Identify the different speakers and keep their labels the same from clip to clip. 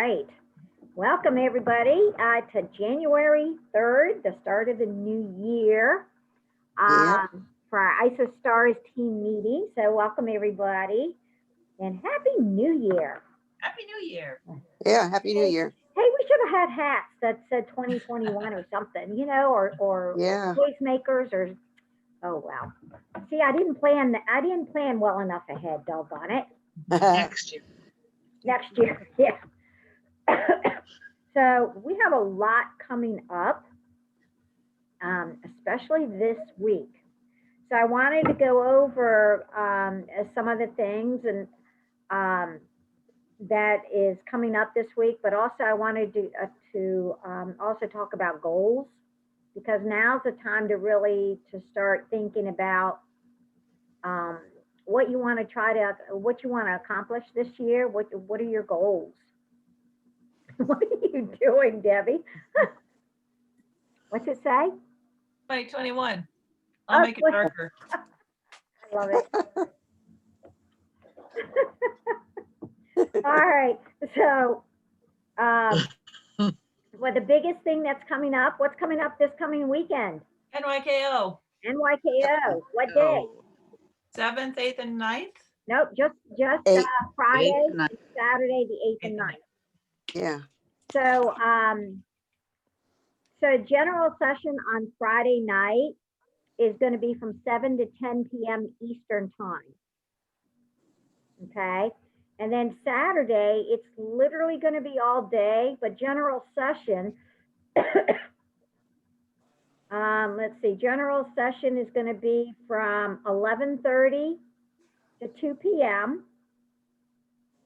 Speaker 1: right. Welcome, everybody, to January 3rd, the start of the new year,
Speaker 2: Yep.
Speaker 1: for our ISO Stars team meeting. So, welcome, everybody, and Happy New Year.
Speaker 3: Happy New Year.
Speaker 2: Yeah. Happy New Year.
Speaker 1: Hey, we should have had hats that said 2021 or something, or
Speaker 2: Yeah.
Speaker 1: choice makers or, oh, wow. See, I didn't plan well enough ahead, doggone it.
Speaker 3: Next year.
Speaker 1: Next year, yeah. So we have a lot coming up, especially this week. So I wanted to go over some of the things and that is coming up this week, but also I wanted to also talk about goals because now's the time to really to start thinking about what you want to accomplish this year. What are your goals? What are you doing, Debbie? What's it say?
Speaker 3: 2021.
Speaker 1: Oh,
Speaker 3: I'll make it darker.
Speaker 1: I love it. All right. So, well, the biggest thing that's coming up, what's coming up this coming weekend?
Speaker 3: NYKO.
Speaker 1: NYKO. What day?
Speaker 3: 7th, 8th, and 9th.
Speaker 1: Nope, just
Speaker 2: Eight.
Speaker 1: Friday,
Speaker 3: Eighth and
Speaker 1: and Saturday, the 8th and 9th.
Speaker 2: Yeah.
Speaker 1: So, so general session on Friday night is going to be from 7 to 10 p.m. Eastern time. Okay. And then Saturday, it's literally going to be all day, but general session, let's see, general session is going to be from 11:30 to 2 p.m.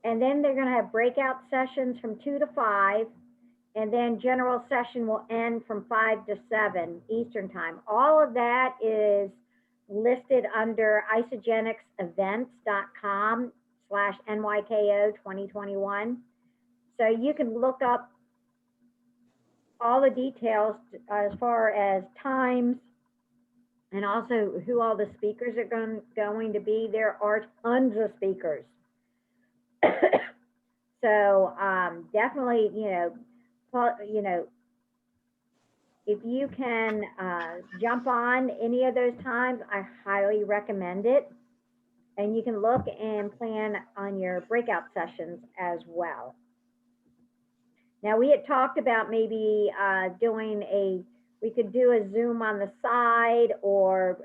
Speaker 1: And then they're going to have breakout sessions from 2 to 5. And then general session will end from 5 to 7 Eastern time. All of that is listed under isagenixevents.com/NYKO 2021. So you can look up all the details as far as times and also who all the speakers are going to be. There are tons of speakers. So definitely, if you can jump on any of those times, I highly recommend it. And you can look and plan on your breakout sessions as well. Now, we had talked about maybe we could do a Zoom on the side or,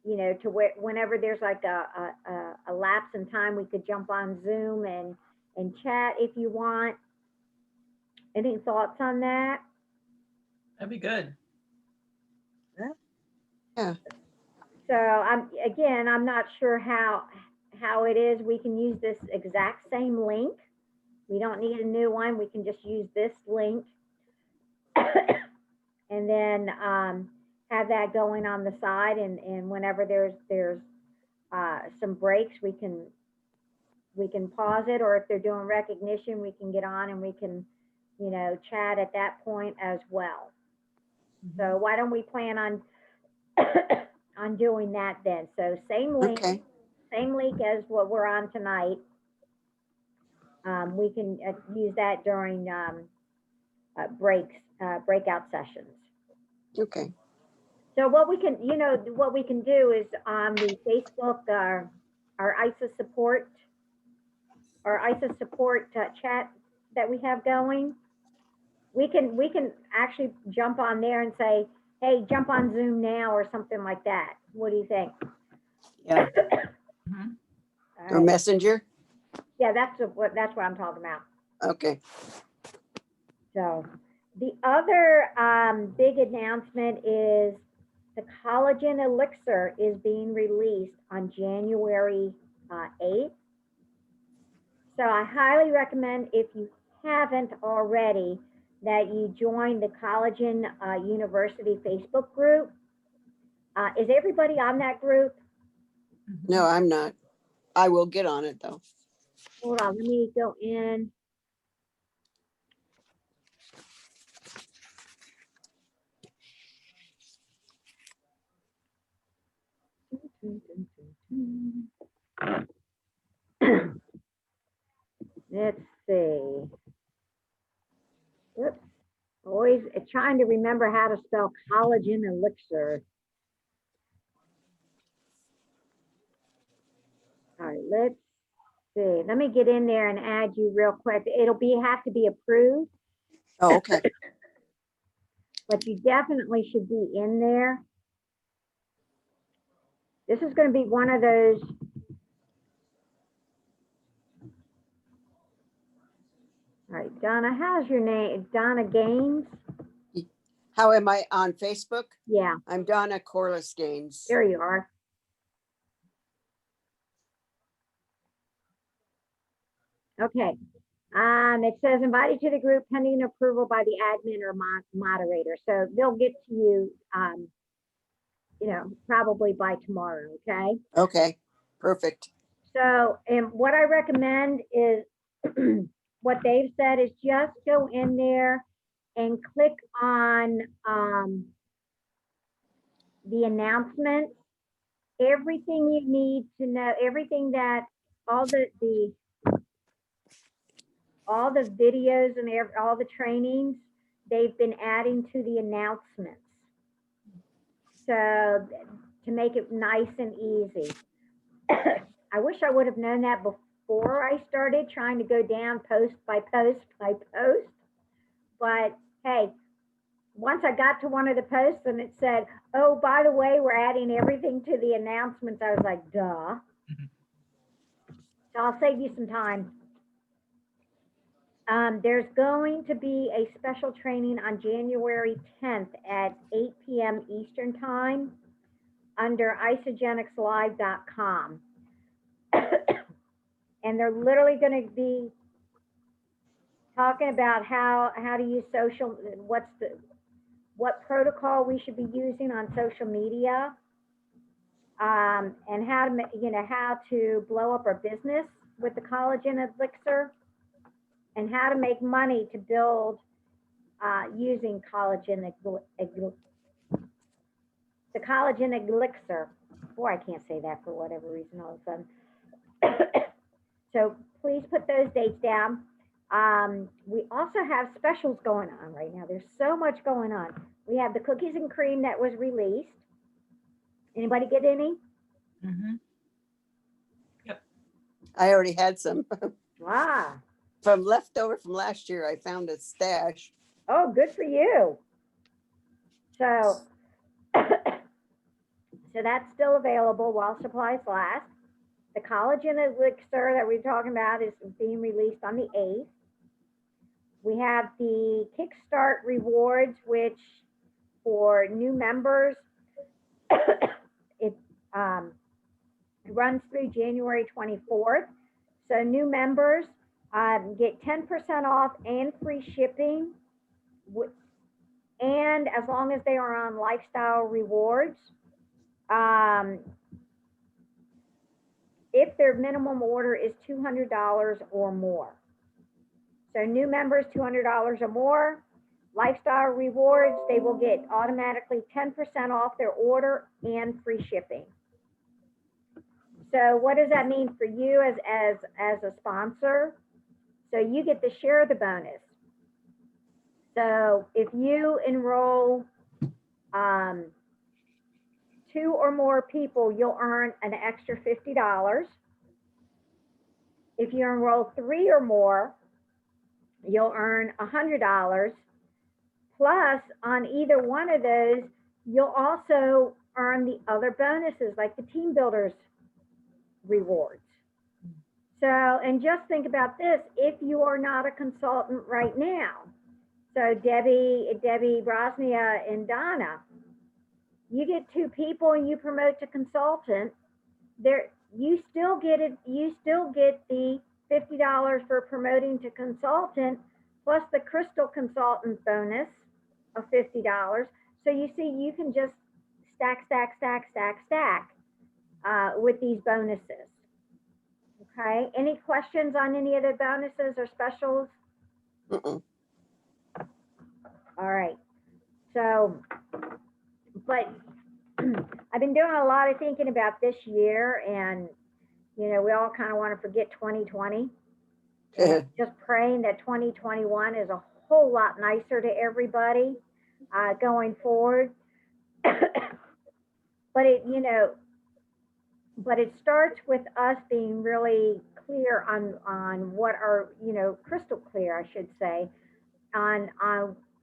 Speaker 1: to whenever there's like a lapse in time, we could jump on Zoom and chat if you want. Any thoughts on that?
Speaker 3: That'd be good.
Speaker 2: Yeah.
Speaker 1: So I'm not sure how it is. We can use this exact same link. We don't need a new one. We can just use this link and then have that going on the side. And whenever there's some breaks, we can pause it, or if they're doing recognition, we can get on and we can, chat at that point as well. So why don't we plan on on doing that then? So same link,
Speaker 2: Okay.
Speaker 1: same link as what we're on tonight. We can use that during breakout sessions.
Speaker 2: Okay.
Speaker 1: So what we can do is on the Facebook, our ISA support, chat that we have going. We can actually jump on there and say, hey, jump on Zoom now or something like that. What do you think?
Speaker 4: Yeah.
Speaker 1: All
Speaker 2: Or
Speaker 1: right.
Speaker 2: Messenger.
Speaker 1: Yeah, that's what I'm talking about.
Speaker 2: Okay.
Speaker 1: So the other big announcement is the collagen elixir is being released on January 8th. So I highly recommend, if you haven't already, that you join the Collagen University Facebook group. Is everybody on that group?
Speaker 2: No, I'm not. I will get on it though.
Speaker 1: Hold on, let me go in. Let's see. Whoops. Always trying to remember how to spell collagen elixir. All right, let's see. Let me get in there and add you real quick. Have to be approved,
Speaker 2: Oh, okay.
Speaker 1: but you definitely should be in there. This is going to be one of those. All right, Donna, how's your name? Donna Gaines?
Speaker 2: How am I on Facebook?
Speaker 1: Yeah,
Speaker 2: I'm Donna Corliss Gaines.
Speaker 1: there you are. Okay. It says invited to the group pending approval by the admin or moderator. So they'll get to you, probably by tomorrow. Okay.
Speaker 2: Okay, perfect.
Speaker 1: So, and what I recommend is what they've said is just go in there and click on the announcement. Everything you need to know, everything that all the videos and all the trainings, they've been adding to the announcements. So to make it nice and easy. I wish I would have known that before I started trying to go down post by post by post. But hey, once I got to one of the posts and it said, oh, by the way, we're adding everything to the announcements, I was like, duh. So I'll save you some time. There's going to be a special training on January 10th at 8 p.m. Eastern time under isagenixlive.com. And they're literally going to be talking about how to use social, what protocol we should be using on social media, and how to blow up our business with the collagen elixir, and how to make money to build using collagen the collagen elixir. Boy, I can't say that for whatever reason all of a sudden. So please put those dates down. We also have specials going on right now. There's so much going on. We have the cookies and cream that was released. Anybody get any?
Speaker 3: Mhm.
Speaker 2: I already had some
Speaker 1: Ah,
Speaker 2: from leftover from last year. I found a stash.
Speaker 1: oh, good for you. So, so that's still available while supplies last. The collagen elixir that we're talking about is being released on the 8th. We have the Kickstart rewards, which for new members, it runs through January 24th. So new members get 10% off and free shipping. And as long as they are on lifestyle rewards, if their minimum order is $200 or more. So new members, $200 or more. Lifestyle rewards, they will get automatically 10% off their order and free shipping. So what does that mean for you as a sponsor? So you get to share the bonus. So if you enroll 2 or more people, you'll earn an extra $50. If you enroll 3 or more, you'll earn $100. Plus, on either one of those, you'll also earn the other bonuses like the team builders rewards. So, and just think about this, if you are not a consultant right now, so Debbie Brosnia and Donna, you get 2 people and you promote to consultant, there you still get the $50 for promoting to consultant plus the crystal consultant bonus of $50. So you see, you can just stack with these bonuses. Okay, any questions on any of the bonuses or specials?
Speaker 2: Mm-mm.
Speaker 1: All right, so, but I've been doing a lot of thinking about this year, and we all kind of want to forget 2020. And just praying that 2021 is a whole lot nicer to everybody going forward. But it starts with us being really clear on what are, crystal clear, I should say, on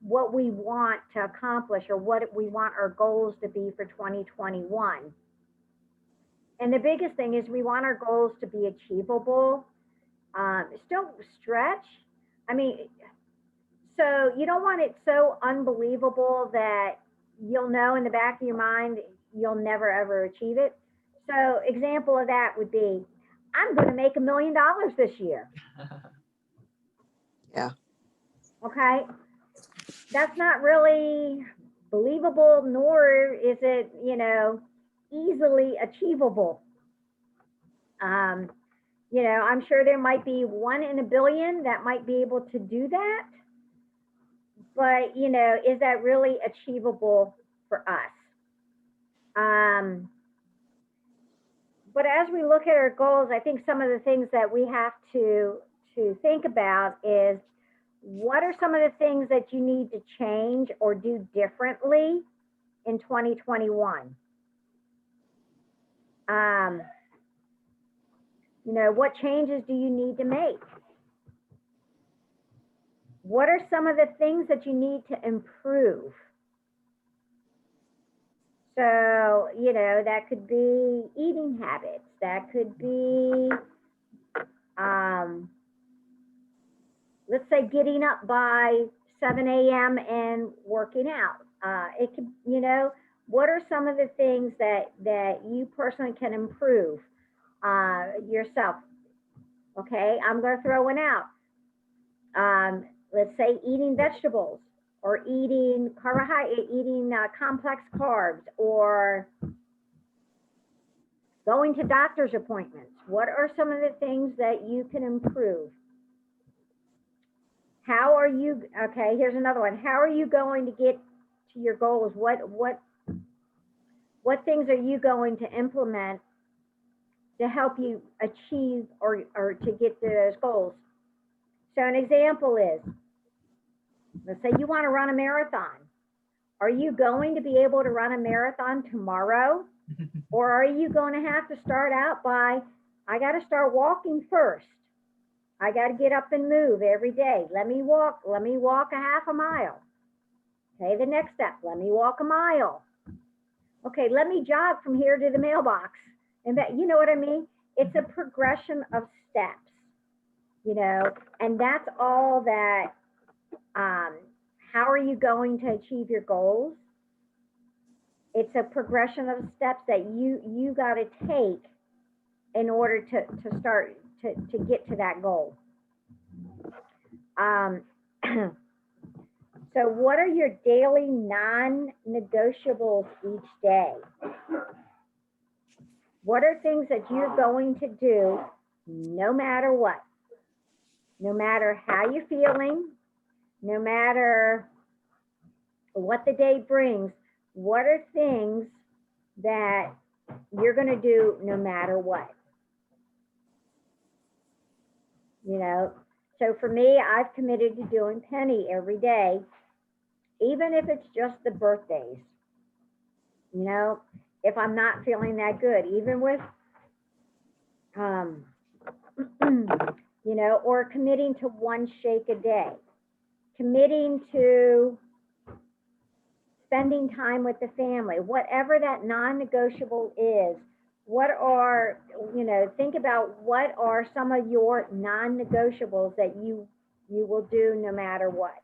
Speaker 1: what we want to accomplish or what we want our goals to be for 2021. And the biggest thing is we want our goals to be achievable. Still stretch. I mean, so you don't want it so unbelievable that you'll know in the back of your mind you'll never ever achieve it. So example of that would be, I'm going to make $1 million this year.
Speaker 2: Yeah.
Speaker 1: Okay. That's not really believable, nor is it, easily achievable. I'm sure there might be 1 in a billion that might be able to do that. But, is that really achievable for us? But as we look at our goals, I think some of the things that we have to think about is, what are some of the things that you need to change or do differently in 2021? What changes do you need to make? What are some of the things that you need to improve? So, that could be eating habits. That could be, let's say, getting up by 7 a.m. and working out. It could, what are some of the things that you personally can improve yourself? Okay, I'm going to throw one out. Let's say eating vegetables, or eating carbohydrate, eating complex carbs, or going to doctor's appointments. What are some of the things that you can improve? How are you, okay, here's another one. How are you going to get to your goals? What things are you going to implement to help you achieve or to get to those goals? So an example is, let's say you want to run a marathon. Are you going to be able to run a marathon tomorrow? Or are you going to have to start out by, I got to start walking first. I got to get up and move every day. Let me walk a half a mile. Okay, the next step, let me walk a mile. Okay, let me jog from here to the mailbox. And that, you know what I mean? It's a progression of steps, and that's all that, how are you going to achieve your goals? It's a progression of steps that you got to take in order to start to get to that goal. So what are your daily non-negotiables each day? What are things that you're going to do no matter what? No matter how you're feeling, no matter what the day brings, what are things that you're going to do no matter what? So for me, I've committed to doing Penny every day, even if it's just the birthdays. If I'm not feeling that good, even with, or committing to 1 shake a day, committing to spending time with the family, whatever that non-negotiable is. What are, think about what are some of your non-negotiables that you will do no matter what.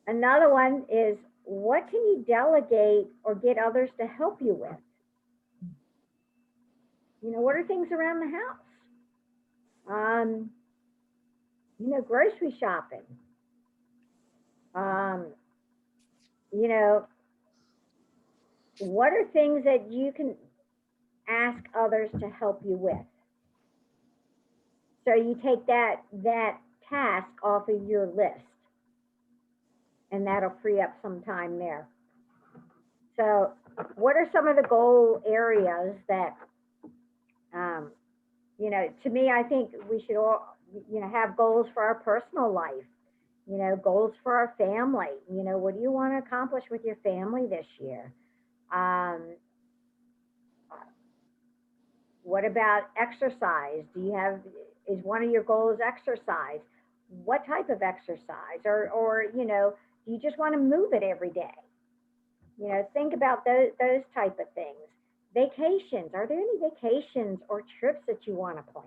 Speaker 1: Another one is, what can you delegate or get others to help you with? What are things around the house? Grocery shopping. What are things that you can ask others to help you with? So you take that task off of your list, and that'll free up some time there. So what are some of the goal areas that, to me, I think we should all have goals for our personal life, goals for our family. What do you want to accomplish with your family this year? Um, what about exercise? Is one of your goals exercise? What type of exercise? Or do you just want to move it every day? Think about those type of things. Vacations. Are there any vacations or trips that you want to plan?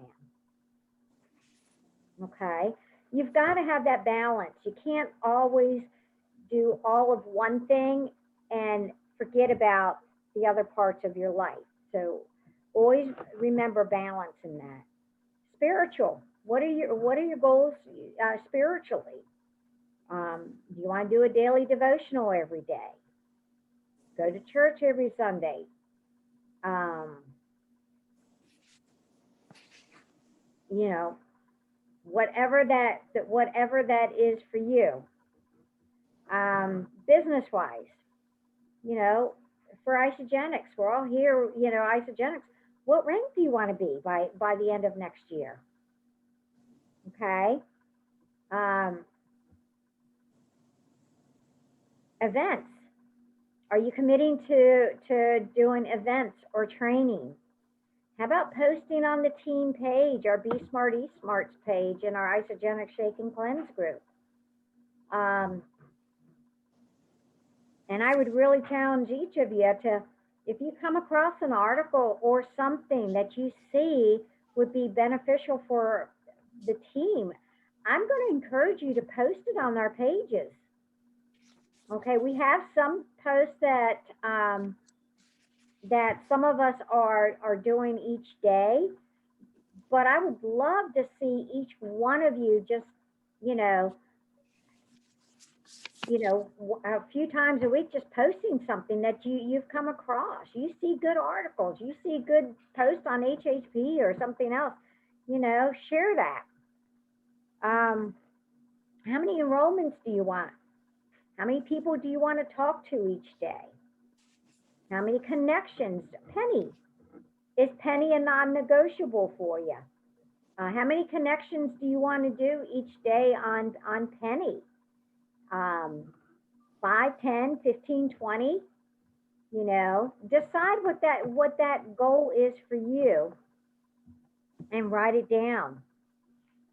Speaker 1: Okay. You've got to have that balance. You can't always do all of one thing and forget about the other parts of your life. So always remember balance in that. Spiritual. What are your goals spiritually? Do you want to do a daily devotional every day? Go to church every Sunday. Um, you know, whatever that is for you. Business wise, you know, for Isogenics, we're all here. Isogenics. What rank do you want to be by the end of next year? Okay. Um, Events. Are you committing to doing events or training? How about posting on the team page, our Be Smart eSmarts page in our Isogenic Shake and Cleanse group? Um, and I would really challenge each of you to, if you come across an article or something that you see would be beneficial for the team, I'm going to encourage you to post it on our pages. Okay, we have some posts that that some of us are doing each day, but I would love to see each one of you just, you know, a few times a week, just posting something that you've come across. You see good articles, you see good posts on HHP or something else, share that. How many enrollments do you want? How many people do you want to talk to each day? How many connections? Penny. Is Penny a non-negotiable for you? How many connections do you want to do each day on Penny? 5, 10, 15, 20? Decide what that goal is for you and write it down.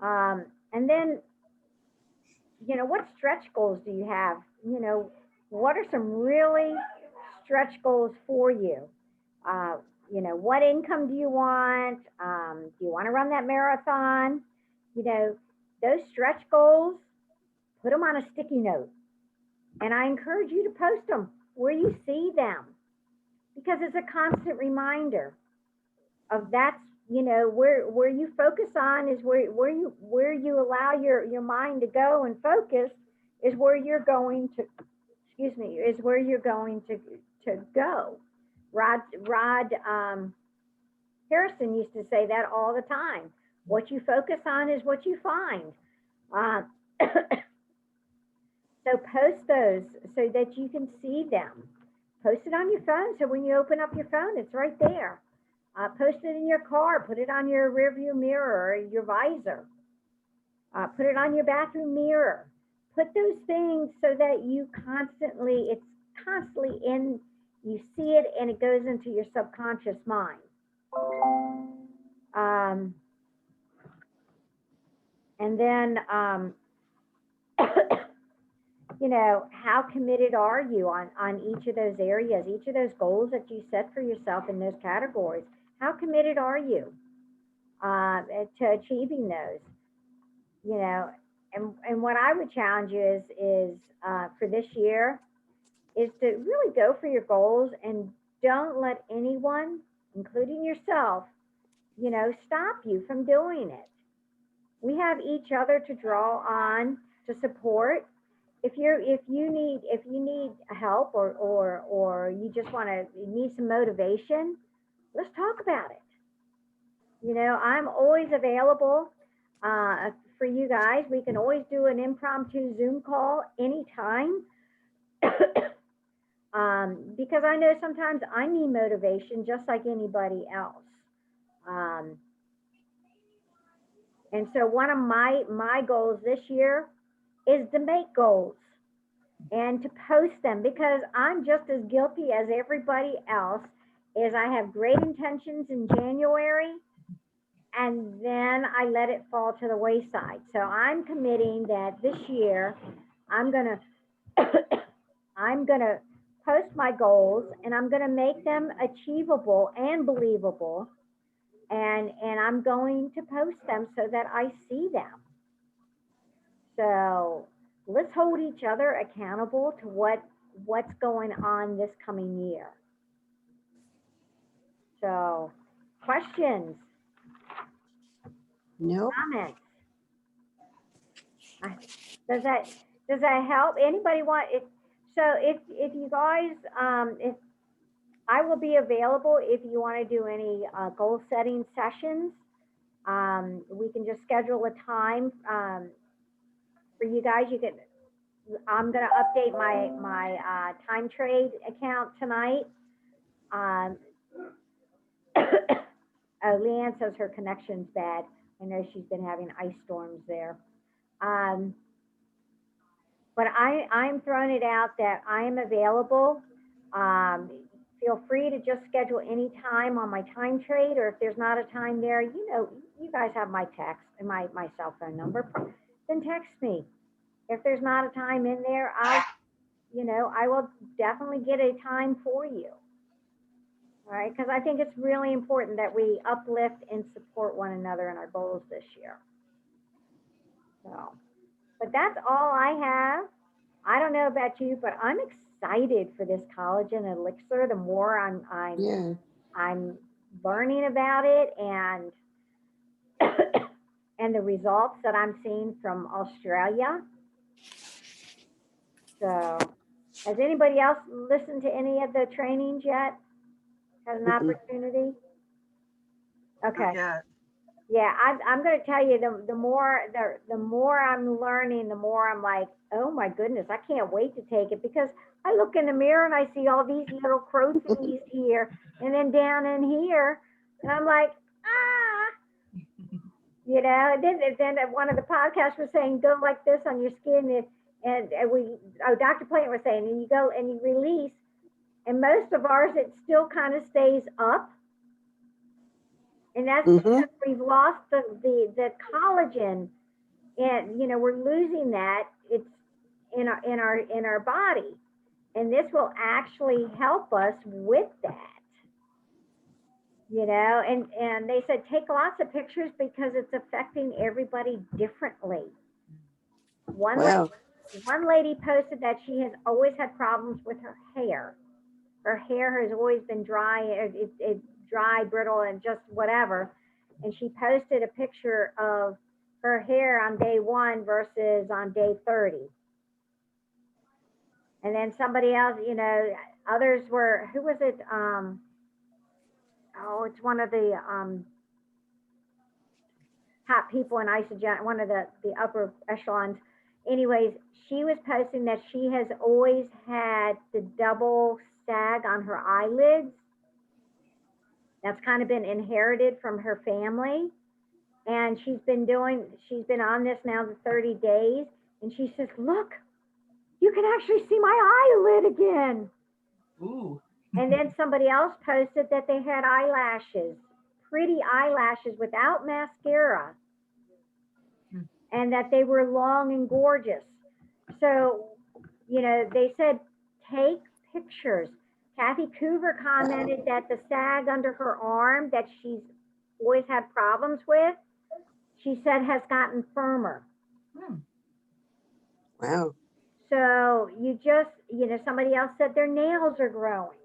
Speaker 1: And then, what stretch goals do you have? What are some really stretch goals for you? What income do you want? Do you want to run that marathon? Those stretch goals, put them on a sticky note. And I encourage you to post them where you see them, because it's a constant reminder of that's, where you focus on is where you allow your mind to go and focus is where you're going to, is where you're going to go. Rod Harrison used to say that all the time. What you focus on is what you find. So post those so that you can see them. Post it on your phone so when you open up your phone, it's right there. Post it in your car. Put it on your rearview mirror or your visor. Put it on your bathroom mirror. Put those things so that it's constantly in, you see it and it goes into your subconscious mind. And then, how committed are you on each of those areas, each of those goals that you set for yourself in those categories? How committed are you to achieving those? And what I would challenge you is for this year is to really go for your goals and don't let anyone, including yourself, stop you from doing it. We have each other to draw on to support. If you need help or you just need some motivation, let's talk about it. I'm always available for you guys. We can always do an impromptu Zoom call anytime. Because I know sometimes I need motivation just like anybody else. And so one of my goals this year is to make goals and to post them, because I'm just as guilty as everybody else. Is I have great intentions in January and then I let it fall to the wayside. So I'm committing that this year I'm gonna I'm gonna post my goals and I'm gonna make them achievable and believable. And I'm going to post them so that I see them. So let's hold each other accountable to what's going on this coming year. So, questions,
Speaker 2: Nope.
Speaker 1: comments? Does that help? Anybody want it? So if you guys, if I will be available if you want to do any goal setting sessions. We can just schedule a time for you guys. You can. I'm gonna update my time trade account tonight. Um, Leanne says her connection's bad. I know she's been having ice storms there. But I'm throwing it out that I am available. Feel free to just schedule any time on my time trade, or if there's not a time there, you guys have my text and my cell phone number, then text me. If there's not a time in there, I will definitely get a time for you. All right, because I think it's really important that we uplift and support one another in our goals this year. So, but that's all I have. I don't know about you, but I'm excited for this collagen elixir. The more I'm learning about it and and the results that I'm seeing from Australia. So, has anybody else listened to any of the trainings yet? Has an opportunity? Okay. Yeah, I'm going to tell you, the more I'm learning, the more I'm like, oh my goodness, I can't wait to take it, because I look in the mirror and I see all these little proteins here and then down in here, and I'm like, And then one of the podcasts was saying, go like this on your skin, and Dr. Plant was saying, and you go and you release, and most of ours, it still kind of stays up. And that's because we've lost the collagen, and we're losing that. It's in our body, and this will actually help us with that. And they said take lots of pictures because it's affecting everybody differently. One lady posted that she has always had problems with her hair. Her hair has always been dry. It's dry, brittle, and just whatever. And she posted a picture of her hair on day 1 versus on day 30. And then somebody else, others were, who was it? It's one of the top people in Isogen, one of the upper echelons. Anyways, she was posting that she has always had the double sag on her eyelids. That's kind of been inherited from her family. And she's been on this now the 30 days. And she says, look, you can actually see my eyelid again.
Speaker 3: Ooh.
Speaker 1: And then somebody else posted that they had eyelashes, pretty eyelashes without mascara, and that they were long and gorgeous. So, they said, take pictures. Kathy Coover commented that the sag under her arm that she's always had problems with, she said has gotten firmer.
Speaker 2: Wow.
Speaker 1: So you just, somebody else said their nails are growing.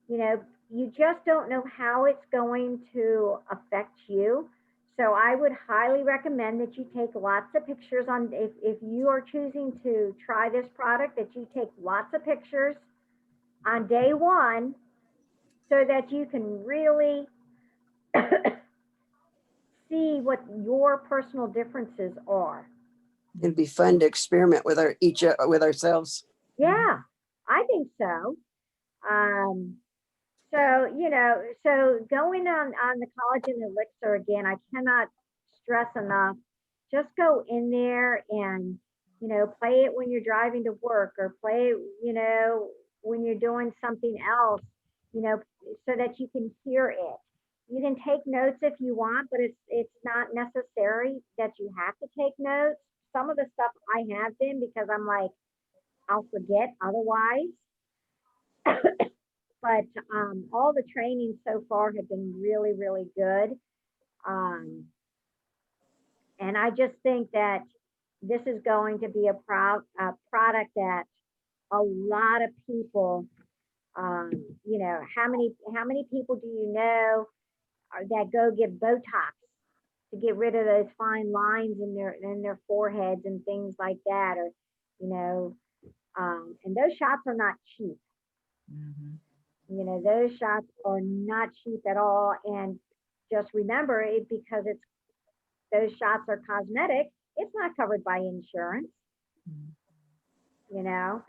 Speaker 1: You just don't know how it's going to affect you. So I would highly recommend that you take lots of pictures if you are choosing to try this product, that you take lots of pictures on day 1 so that you can really see what your personal differences are.
Speaker 2: It'd be fun to experiment with ourselves.
Speaker 1: Yeah, I think so. So going on the collagen elixir again, I cannot stress enough, just go in there and, play it when you're driving to work or play it, when you're doing something else, so that you can hear it. You can take notes if you want, but it's not necessary that you have to take notes. Some of the stuff I have been because I'm like, I'll forget otherwise. But all the trainings so far have been really, really good. Um, and I just think that this is going to be a product that a lot of people, how many people do you know that go get Botox to get rid of those fine lines in their foreheads and things like that, or and those shots are not cheap.
Speaker 3: Mhm.
Speaker 1: Those shots are not cheap at all. And just remember it, because those shots are cosmetic, it's not covered by insurance,
Speaker 3: Mhm.
Speaker 1: you know.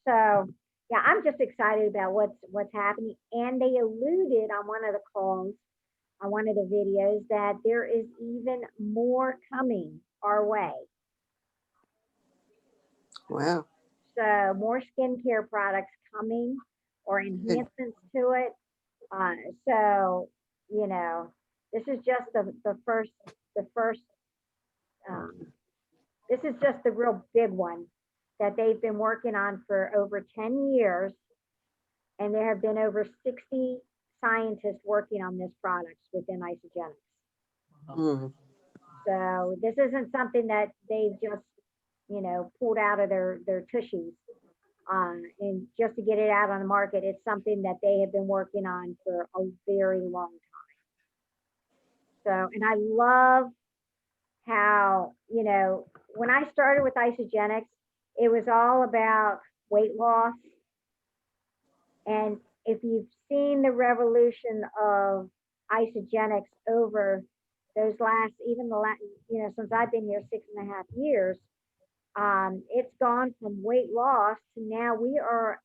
Speaker 1: So yeah, I'm just excited about what's happening. And they alluded on one of the calls, on one of the videos, that there is even more coming our way.
Speaker 2: Wow.
Speaker 1: So more skincare products coming or enhancements to it. Uh, so, this is just the first, um, this is just the real big one that they've been working on for over 10 years. And there have been over 60 scientists working on this product within Isogenics.
Speaker 2: Mm.
Speaker 1: So this isn't something that they've just, pulled out of their tushies. And just to get it out on the market, it's something that they have been working on for a very long time. So, and I love how, when I started with Isogenics, it was all about weight loss. And if you've seen the revolution of Isogenics over those since I've been here 6.5 years, it's gone from weight loss to now we are,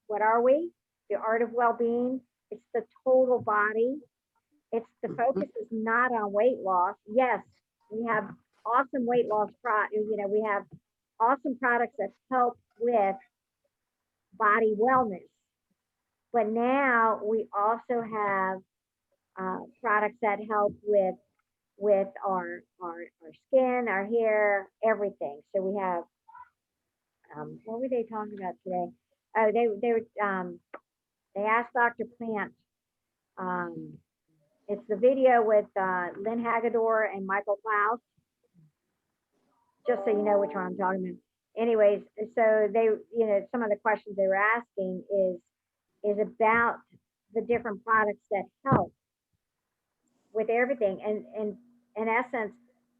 Speaker 1: what are we? The art of well-being. It's the total body. It's the focus is not on weight loss. Yes, we have awesome weight loss we have awesome products that help with body wellness. But now we also have products that help with our skin, our hair, everything. So we have what were they talking about today? Oh, they asked Dr. Plant. Um, it's the video with Lynn Hagedorn and Michael Klaus. Just so you know which one I'm talking about. Anyways, so they, some of the questions they were asking is about the different products that help with everything. And in essence,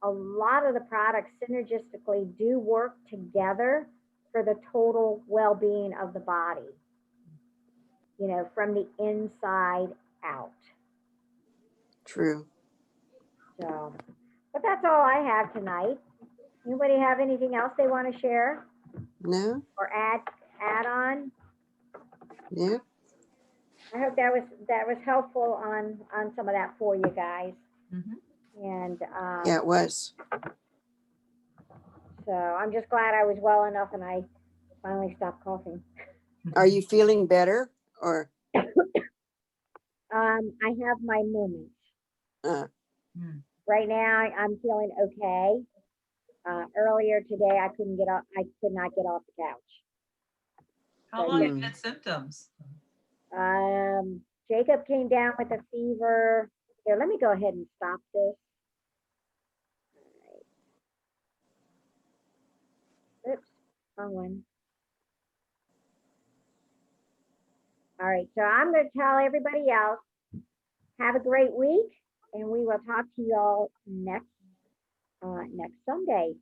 Speaker 1: a lot of the products synergistically do work together for the total well-being of the body, from the inside out.
Speaker 2: True.
Speaker 1: So, but that's all I have tonight. Anybody have anything else they want to share
Speaker 2: No?
Speaker 1: or add on?
Speaker 2: Yeah.
Speaker 1: I hope that was helpful on some of that for you guys.
Speaker 3: Mhm.
Speaker 1: And
Speaker 2: Yeah, it was.
Speaker 1: so I'm just glad I was well enough and I finally stopped coughing.
Speaker 2: Are you feeling better or?
Speaker 1: I have my moments.
Speaker 2: Uh,
Speaker 3: Mm.
Speaker 1: Right now, I'm feeling okay. Earlier today, I could not get off the couch.
Speaker 3: How
Speaker 1: So,
Speaker 3: long
Speaker 1: yeah.
Speaker 3: have you had symptoms?
Speaker 1: Jacob came down with a fever. Here, let me go ahead and stop this. Oops, wrong one. All right, so I'm going to tell everybody else, have a great week, and we will talk to you all next Sunday.